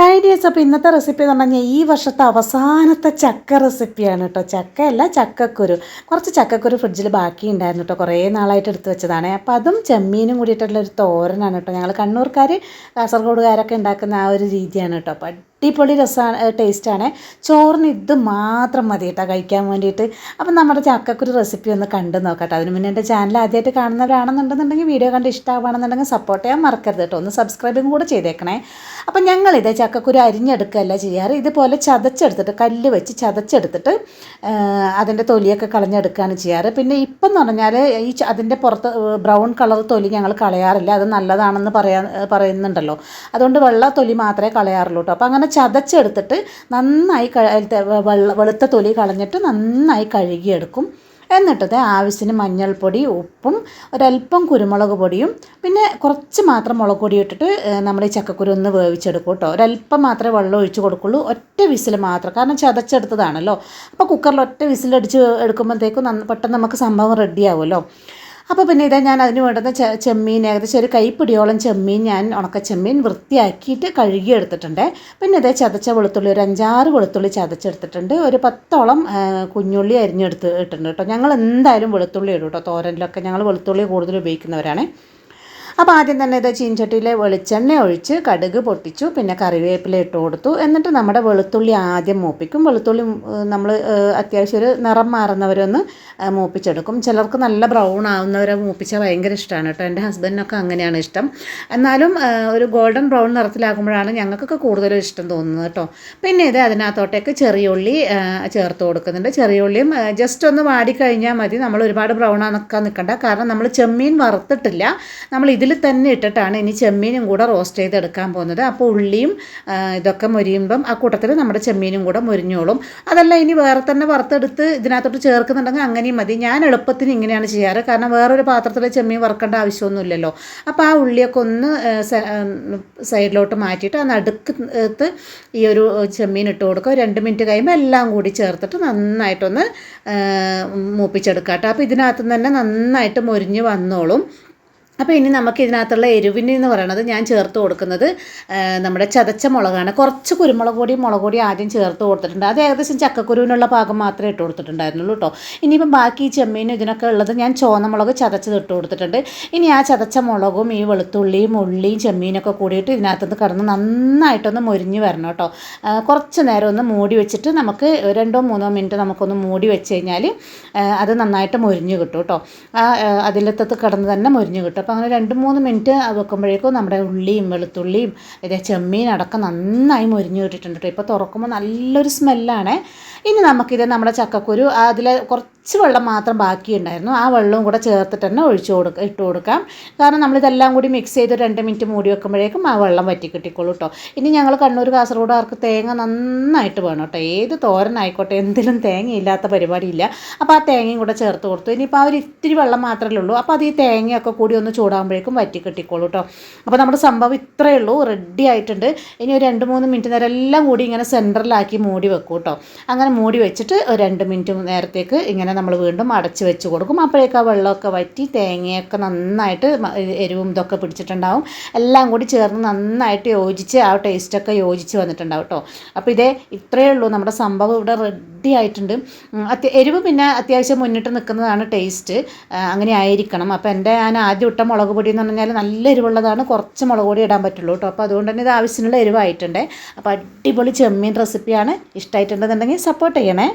Hi dears. അപ്പോൾ ഇന്നത്തെ recipe എന്ന് പറഞ്ഞാൽ ഈ വർഷത്തെ അവസാനത്തെ ചക്ക റെസിപ്പിയാണ് കേട്ടോ. ചക്കയല്ല, ചക്കക്കുരു. കുറച്ച് ചക്കക്കുരു ഫ്രിഡ്ജിൽ ബാക്കി ഉണ്ടായിരുന്നു കേട്ടോ, കുറേ നാളായിട്ട് എടുത്ത് വെച്ചതാണ്. അപ്പോൾ അതും ചെമ്മീനും കൂടിയിട്ടുള്ളൊരു തോരനാണ് കേട്ടോ. ഞങ്ങൾ കണ്ണൂർക്കാർ, കാസർഗോഡുകാരൊക്കെ ഉണ്ടാക്കുന്ന ആ ഒരു രീതിയാണ് കേട്ടോ. അപ്പോൾ അടിപൊളി രസമാണ്, ടേസ്റ്റാണ്. ചോറിന് ഇത് മാത്രം മതി കേട്ടോ കഴിക്കാൻ വേണ്ടിയിട്ട്. അപ്പം നമ്മുടെ ചക്കക്കുരു റെസിപ്പി ഒന്ന് കണ്ടു നോക്കട്ടെ. അതിന് മുന്നേ എൻ്റെ ചാനൽ ആദ്യമായിട്ട് കാണുന്നവരാണെന്നുണ്ടെന്നുണ്ടെങ്കിൽ വീഡിയോ കണ്ട് ഇഷ്ടമാണെന്നുണ്ടെങ്കിൽ സപ്പോർട്ട് ചെയ്യാൻ മറക്കരുത് കേട്ടോ. ഒന്ന് സബ്സ്ക്രൈബും കൂടെ ചെയ്തേക്കണേ. അപ്പം ഞങ്ങളിത് ചക്കക്കുരു അരിഞ്ഞെടുക്കുകയല്ല ചെയ്യാറ്, ഇതുപോലെ ചതച്ചെടുത്തിട്ട് കല്ല് വെച്ച് ചതച്ചെടുത്തിട്ട് അതിൻ്റെ തൊലിയൊക്കെ കളഞ്ഞെടുക്കുകയാണ് ചെയ്യാറ്. പിന്നെ ഇപ്പം എന്ന് പറഞ്ഞാൽ അതിൻ്റെ പുറത്ത് ബ്രൗൺ കളർ തൊലി ഞങ്ങൾ കളയാറില്ല, അത് നല്ലതാണെന്ന് പറയുന്നുണ്ടല്ലോ. അതുകൊണ്ട് വെള്ള തൊലി മാത്രമേ കളയാറുള്ളൂ കേട്ടോ. അപ്പോൾ അങ്ങനെ ചതച്ചെടുത്തിട്ട് നന്നായി വെളുത്ത തൊലി കളഞ്ഞിട്ട് നന്നായി കഴുകിയെടുക്കും. എന്നിട്ടത് ആവശ്യത്തിന് മഞ്ഞൾപ്പൊടി, ഉപ്പും ഒരല്പം കുരുമുളക് പൊടിയും പിന്നെ കുറച്ച് മാത്രം മുളക് പൊടി ഇട്ടിട്ട് നമ്മൾ ഈ ചക്കക്കുരു ഒന്ന് വേവിച്ചെടുക്കും കേട്ടോ. ഒരല്പം മാത്രമേ വെള്ളം ഒഴിച്ച് കൊടുക്കുള്ളൂ, ഒറ്റ വിസിൽ മാത്രം, കാരണം ചതച്ചെടുത്തതാണല്ലോ. അപ്പോൾ കുക്കറിൽ ഒറ്റ വിസിലടിച്ച് എടുക്കുമ്പോഴത്തേക്കും പെട്ടെന്ന് നമുക്ക് സംഭവം റെഡിയാവുമല്ലോ. അപ്പോൾ പിന്നെ ഇതാ ഞാൻ അതിന് വേണ്ടുന്ന ചെമ്മീൻ, ഏകദേശം ഒരു കൈപ്പിടിയോളം ചെമ്മീൻ, ഞാൻ ഉണക്കച്ചെമ്മീൻ വൃത്തിയാക്കിയിട്ട് കഴുകി എടുത്തിട്ടുണ്ട്. പിന്നെ ഇതേ ചതച്ച വെളുത്തുള്ളി, ഒരു 5-6 വെളുത്തുള്ളി ചതച്ചെടുത്തിട്ടുണ്ട്. ഒരു 10ഓളം കുഞ്ഞുള്ളി അരിഞ്ഞെടുത്തിട്ടുണ്ട് കേട്ടോ. ഞങ്ങൾ എന്തായാലും വെളുത്തുള്ളി ഇടും കേട്ടോ. തോരനിലൊക്കെ ഞങ്ങൾ വെളുത്തുള്ളി കൂടുതൽ ഉപയോഗിക്കുന്നവരാണ്. അപ്പോൾ ആദ്യം തന്നെ ഇത് ചീൻചട്ടിയിൽ വെളിച്ചെണ്ണ ഒഴിച്ച് കടുക് പൊട്ടിച്ചു, പിന്നെ കറിവേപ്പില ഇട്ട് കൊടുത്തു. എന്നിട്ട് നമ്മുടെ വെളുത്തുള്ളി ആദ്യം മൂപ്പിക്കും. വെളുത്തുള്ളി നമ്മൾ അത്യാവശ്യം ഒരു നിറം മാറുന്നവരൊന്ന് മൂപ്പിച്ചെടുക്കും. ചിലർക്ക് നല്ല ബ്രൗൺ ആവുന്നവരെ മൂപ്പിച്ചാൽ ഭയങ്കര ഇഷ്ടമാണ് കേട്ടോ. എൻ്റെ ഹസ്ബൻഡിനൊക്കെ അങ്ങനെയാണ് ഇഷ്ടം. എന്നാലും ഒരു ഗോൾഡൻ ബ്രൗൺ നിറത്തിലാകുമ്പോഴാണ് ഞങ്ങൾക്കൊക്കെ കൂടുതലും ഇഷ്ടം തോന്നുന്നത് കേട്ടോ. പിന്നെ ഇത് അതിനകത്തോട്ടേക്ക് ചെറിയ ഉള്ളി ചേർത്ത് കൊടുക്കുന്നുണ്ട്. ചെറിയ ഉള്ളിയും ജസ്റ്റ് ഒന്ന് വാടിക്കഴിഞ്ഞാൽ മതി, നമ്മൾ ഒരുപാട് ബ്രൗൺ ആക്കാൻ നിൽക്കണ്ട. കാരണം നമ്മൾ ചെമ്മീൻ വറുത്തിട്ടില്ല, നമ്മൾ ഇതിൽ തന്നെ ഇട്ടിട്ടാണ് ഇനി ചെമ്മീനും കൂടെ റോസ്റ്റ് ചെയ്തെടുക്കാൻ പോകുന്നത്. അപ്പോൾ ഉള്ളിയും ഇതൊക്കെ മൊരിയുമ്പം ആ കൂട്ടത്തിൽ നമ്മുടെ ചെമ്മീനും കൂടെ മൊരിഞ്ഞോളും. അതല്ല ഇനി വേറെ തന്നെ വറുത്തെടുത്ത് ഇതിനകത്തോട്ട് ചേർക്കുന്നുണ്ടെങ്കിൽ അങ്ങനെയും മതി. ഞാൻ എളുപ്പത്തിന് ഇങ്ങനെയാണ് ചെയ്യാറ്, കാരണം വേറൊരു പാത്രത്തിൽ ചെമ്മീൻ വറുക്കേണ്ട ആവശ്യമൊന്നുമില്ലല്ലോ. അപ്പോൾ ആ ഉള്ളിയൊക്കെ ഒന്ന് സൈഡിലോട്ട് മാറ്റിയിട്ട് ആ നടുക്കത്ത് ഈ ഒരു ചെമ്മീൻ ഇട്ട് കൊടുക്കുക. 2 മിനിറ്റ് കഴിയുമ്പോൾ എല്ലാം കൂടി ചേർത്തിട്ട് നന്നായിട്ടൊന്ന് മൂപ്പിച്ചെടുക്കാം കേട്ടോ. അപ്പോൾ ഇതിനകത്ത് തന്നെ നന്നായിട്ട് മൊരിഞ്ഞ് വന്നോളും. അപ്പോൾ ഇനി നമുക്ക് ഇതിനകത്തുള്ള എരിവിന് എന്ന് പറയുന്നത് ഞാൻ ചേർത്ത് കൊടുക്കുന്നത് നമ്മുടെ ചതച്ച മുളകാണ്. കുറച്ച് കുരുമുളക് പൊടി, മുളക് പൊടി ആദ്യം ചേർത്ത് കൊടുത്തിട്ടുണ്ട്. അത് ഏകദേശം ചക്കക്കുരുവിനുള്ള പാകം മാത്രമേ ഇട്ട് കൊടുത്തിട്ടുണ്ടായിരുന്നുള്ളൂ കേട്ടോ. ഇനിയിപ്പം ബാക്കി ചെമ്മീനും ഇതിനൊക്കെ ഉള്ളത് ഞാൻ ചുവന്നമുളക് ചതച്ചത് ഇട്ട് കൊടുത്തിട്ടുണ്ട്. ഇനി ആ ചതച്ച മുളകും ഈ വെളുത്തുള്ളിയും ഉള്ളിയും ചെമ്മീനൊക്കെ കൂടിയിട്ട് ഇതിനകത്തുനിന്ന് കിടന്ന് നന്നായിട്ടൊന്ന് മൊരിഞ്ഞ് വരണം കേട്ടോ. കുറച്ച് നേരം ഒന്ന് മൂടി വെച്ചിട്ട് നമുക്ക് 2-3 മിനിറ്റ് നമുക്കൊന്ന് മൂടി വെച്ച് കഴിഞ്ഞാൽ അത് നന്നായിട്ട് മൊരിഞ്ഞ് കിട്ടും കേട്ടോ. അതിലത്തത് കിടന്ന് തന്നെ മൊരിഞ്ഞ് കിട്ടും. അപ്പോൾ അങ്ങനെ 2-3 മിനിറ്റ് വെക്കുമ്പോഴേക്കും നമ്മുടെ ഉള്ളിയും വെളുത്തുള്ളിയും ഇതേ ചെമ്മീൻ അടക്കം നന്നായി മൊരിഞ്ഞ് കിട്ടിയിട്ടുണ്ട് കേട്ടോ. ഇപ്പോൾ തുറക്കുമ്പോൾ നല്ലൊരു സ്മെല്ലാണ്. ഇനി നമുക്കിത് നമ്മുടെ ചക്കക്കുരു അതിൽ കുറച്ച് വെള്ളം മാത്രം ബാക്കിയുണ്ടായിരുന്നു, ആ വെള്ളവും കൂടെ ചേർത്തിട്ട് തന്നെ ഇട്ട് കൊടുക്കാം. കാരണം നമ്മളിതെല്ലാം കൂടി മിക്സ് ചെയ്ത് 2 മിനിറ്റ് മൂടി വെക്കുമ്പോഴേക്കും ആ വെള്ളം വറ്റി കിട്ടിക്കോളൂ കേട്ടോ. ഇനി ഞങ്ങൾ കണ്ണൂർ കാസർഗോഡുകാർക്ക് തേങ്ങ നന്നായിട്ട് വേണം കേട്ടോ. ഏത് തോരനായിക്കോട്ടെ എന്തിലും തേങ്ങയില്ലാത്ത പരിപാടിയില്ല. അപ്പോൾ ആ തേങ്ങയും കൂടെ ചേർത്ത് കൊടുത്തു. ഇനിയിപ്പോൾ ആ ഒരു ഇത്തിരി വെള്ളം മാത്രമേ ഉള്ളൂ. അപ്പോൾ അത് ഈ തേങ്ങയൊക്കെ കൂടി ഒന്ന് ചൂടാകുമ്പോഴേക്കും വറ്റി കിട്ടിക്കോളൂ കേട്ടോ. അപ്പോൾ നമ്മുടെ സംഭവം ഇത്രയേ ഉള്ളൂ, റെഡി ആയിട്ടുണ്ട്. ഇനി ഒരു 2-3 മിനിറ്റ് നേരം എല്ലാം കൂടി ഇങ്ങനെ സെൻറ്ററിലാക്കി മൂടി വെക്കും കേട്ടോ. അങ്ങനെ മൂടി വെച്ചിട്ട് ഒരു 2 മിനിറ്റ് നേരത്തേക്ക് ഇങ്ങനെ നമ്മൾ വീണ്ടും അടച്ച് വെച്ച് കൊടുക്കും. അപ്പോഴേക്കും ആ വെള്ളമൊക്കെ വറ്റി തേങ്ങയൊക്കെ നന്നായിട്ട് എരിവും ഇതൊക്കെ പിടിച്ചിട്ടുണ്ടാവും. എല്ലാം കൂടി ചേർന്ന് നന്നായിട്ട് യോജിച്ച് ആ ടേസ്റ്റൊക്കെ യോജിച്ച് വന്നിട്ടുണ്ടാവും കേട്ടോ. അപ്പോൾ ഇത്രയേ ഉള്ളൂ, നമ്മുടെ സംഭവം ഇവിടെ റെഡി ആയിട്ടുണ്ട്. എരിവ് പിന്നെ അത്യാവശ്യം മുന്നിട്ട് നിൽക്കുന്നതാണ് ടേസ്റ്റ്, അങ്ങനെ ആയിരിക്കണം. അപ്പോൾ ഞാൻ ആദ്യം ഇട്ട മുളക് പൊടി എന്ന് പറഞ്ഞാൽ നല്ല എരിവുള്ളതാണ്, കുറച്ച് മുളക് പൊടി ഇടാൻ പറ്റുള്ളൂ കേട്ടോ. അപ്പോൾ അതുകൊണ്ട് തന്നെ ഇത് ആവശ്യത്തിനുള്ള എരിവായിട്ടുണ്ട്. അപ്പോൾ അടിപൊളി ചെമ്മീൻ റെസിപ്പിയാണ്. ഇഷ്ടമായിട്ടുണ്ടെന്നുണ്ടെങ്കിൽ സപ്പോർട്ട് ചെയ്യണേ.